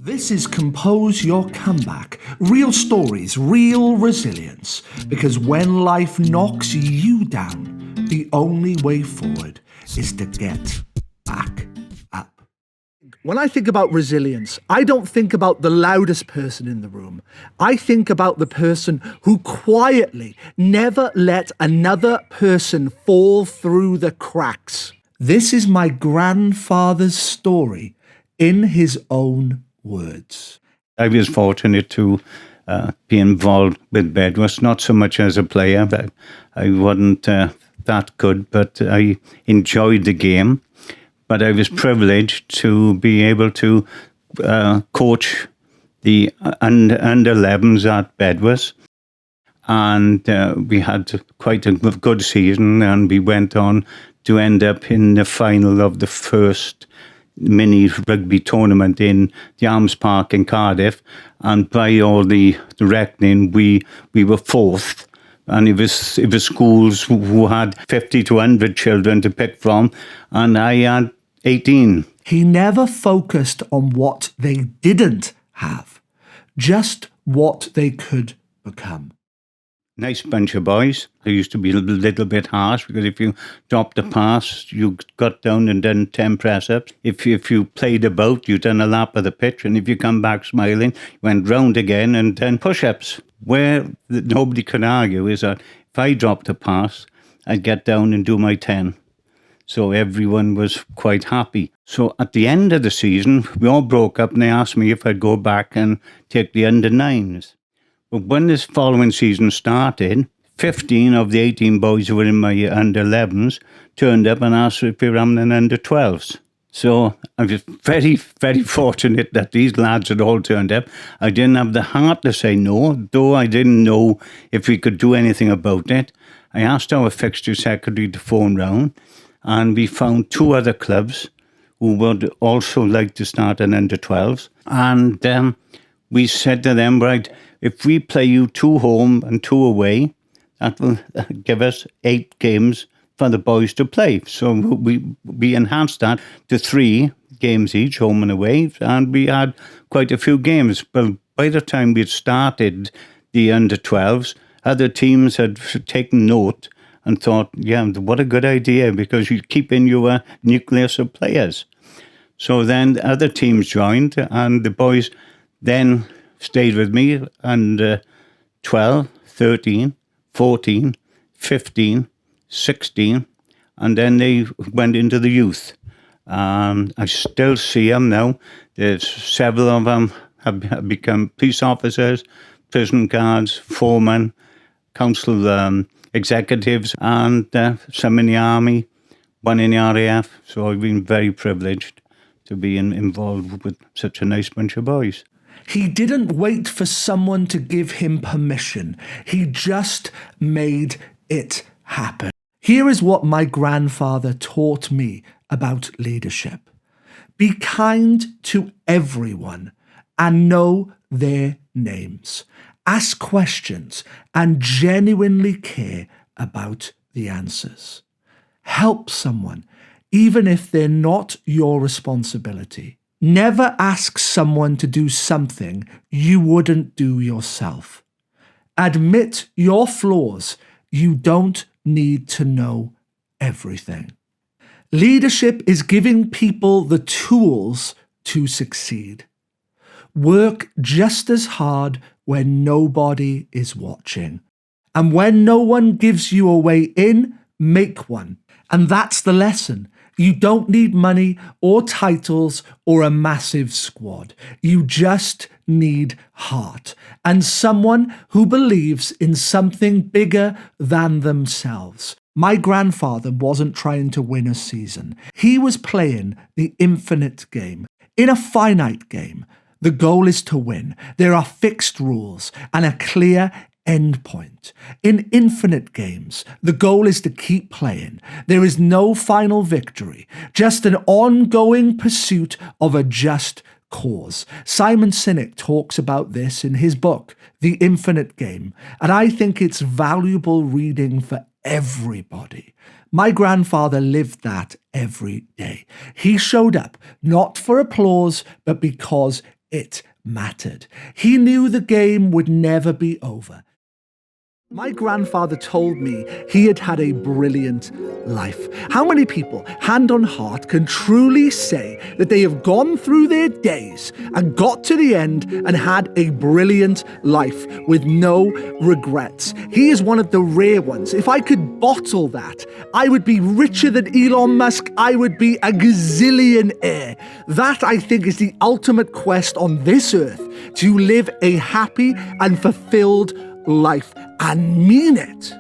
This is Compose Your Comeback. Real stories, real resilience. Because when life knocks you down, the only way forward is to get back up. When I think about resilience, I don't think about the loudest person in the room. I think about the person who quietly never let another person fall through the cracks. This is my grandfather's story in his own words. I was fortunate to be involved with Bedwas, not so much as a player, but I wasn't that good, but I enjoyed the game. But I was privileged to be able to coach the under 11s at Bedwas. And we had quite a good season, and we went on to end up in the final of the first mini rugby tournament in the Arms Park in Cardiff, and by all the reckoning, we were fourth. And it was schools who had 50 to 100 children to pick from, and I had 18. He never focused on what they didn't have, just what they could become. Nice bunch of boys. I used to be a little bit harsh because if you dropped a pass, you got down and done 10 press-ups. If you played about, you done a lap of the pitch, and if you come back smiling, you went round again and done push-ups. Where nobody could argue is that if I dropped a pass, I'd get down and do my 10. So everyone was quite happy. So at the end of the season, we all broke up, and they asked me if I'd go back and take the under 9s. But when this following season started, 15 of the 18 boys who were in my under 11s turned up and asked if we were having an under 12s. So I was very, very fortunate that these lads had all turned up. I didn't have the heart to say no, though I didn't know if we could do anything about it. I asked our fixture secretary to phone round, and we found 2 other clubs who would also like to start an under 12s. And we said to them, right, if we play you 2 home and 2 away, that will give us 8 games for the boys to play. So we enhanced that to 3 games each, home and away, and we had quite a few games. But by the time we'd started the under 12s, other teams had taken note and thought, yeah, what a good idea, because you keep in your nucleus of players. So then other teams joined, and the boys then stayed with me, and 12, 13, 14, 15, 16, and then they went into the youth. I still see them now. There's several of them have become police officers, prison guards, foremen, council executives, and some in the army, one in the RAF. So I've been very privileged to be involved with such a nice bunch of boys. He didn't wait for someone to give him permission. He just made it happen. Here is what my grandfather taught me about leadership. Be kind to everyone and know their names. Ask questions and genuinely care about the answers. Help someone, even if they're not your responsibility. Never ask someone to do something you wouldn't do yourself. Admit your flaws. You don't need to know everything. Leadership is giving people the tools to succeed. Work just as hard when nobody is watching. And when no one gives you a way in, make one. And that's the lesson. You don't need money or titles or a massive squad. You just need heart and someone who believes in something bigger than themselves. My grandfather wasn't trying to win a season. He was playing the infinite game. In a finite game, the goal is to win. There are fixed rules and a clear end point. In infinite games, the goal is to keep playing. There is no final victory, just an ongoing pursuit of a just cause. Simon Sinek talks about this in his book, The Infinite Game, and I think it's valuable reading for everybody. My grandfather lived that every day. He showed up, not for applause, but because it mattered. He knew the game would never be over. My grandfather told me he had had a brilliant life. How many people, hand on heart, can truly say that they have gone through their days and got to the end and had a brilliant life with no regrets? He is one of the rare ones. If I could bottle that, I would be richer than Elon Musk. I would be a gazillionaire. That, I think, is the ultimate quest on this earth, to live a happy and fulfilled life and mean it.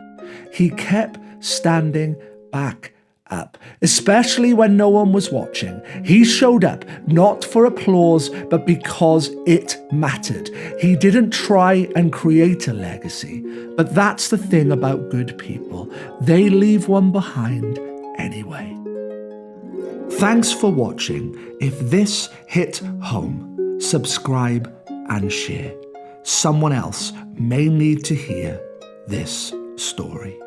He kept standing back up, especially when no one was watching. He showed up not for applause, but because it mattered. He didn't try and create a legacy, but that's the thing about good people. They leave one behind anyway. Thanks for watching. If this hit home, subscribe and share. Someone else may need to hear this story.